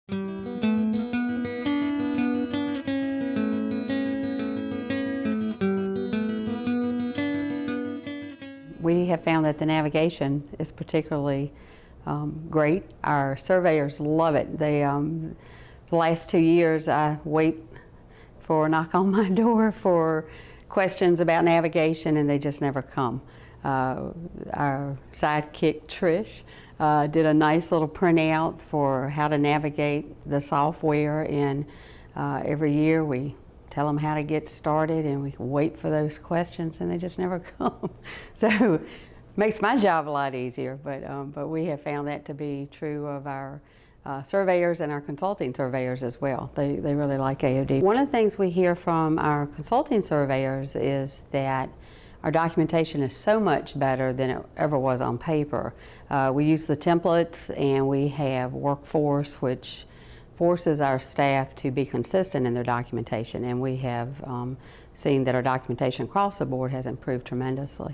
We have found that the navigation is particularly great. Our surveyors love it. The last 2 years I wait for a knock on my door for questions about navigation and they just never come. Our sidekick Trish did a nice little printout for how to navigate the software, and every year we tell them how to get started and we wait for those questions and they just never come. So makes my job a lot easier, but we have found that to be true of our surveyors and our consulting surveyors as well. They really like AOD. One of the things we hear from our consulting surveyors is that our documentation is so much better than it ever was on paper. We use the templates, and we have Workforce, which forces our staff to be consistent in their documentation, and we have seen that our documentation across the board has improved tremendously.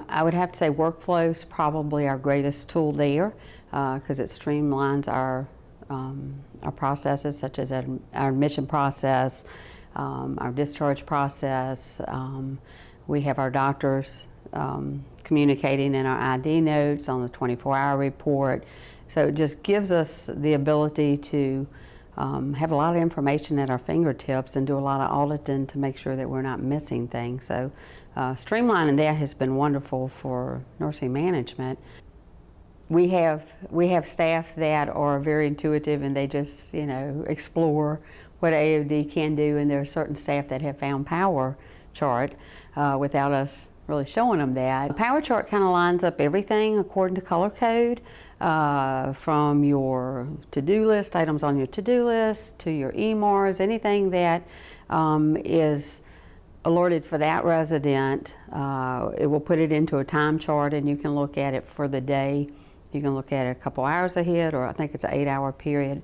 I would have to say Workflow is probably our greatest tool there because it streamlines our processes, such as our admission process, our discharge process. We have our doctors communicating in our ID notes on the 24-hour report. So it just gives us the ability to have a lot of information at our fingertips and do a lot of auditing to make sure that we're not missing things. So streamlining that has been wonderful for nursing management. We have staff that are very intuitive and they just, you know, explore what AOD can do, and there are certain staff that have found Power Chart without us really showing them that. The Power Chart kind of lines up everything according to color code, from your to-do list, items on your to-do list, to your EMARs, anything that is alerted for that resident. It will put it into a time chart and you can look at it for the day. You can look at it a couple hours ahead, or I think it's an 8-hour period,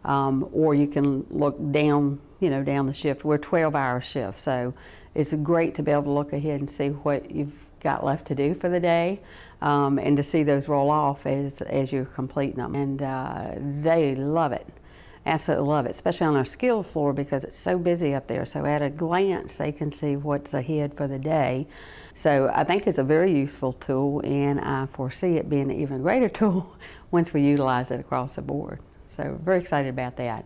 or you can look down, you know, down the shift. We're 12-hour shifts, so it's great to be able to look ahead and see what you've got left to do for the day, and to see those roll off as you're completing them. And they love it, absolutely love it, especially on our skilled floor because it's so busy up there. So at a glance, they can see what's ahead for the day. So I think it's a very useful tool, and I foresee it being an even greater tool once we utilize it across the board. So very excited about that.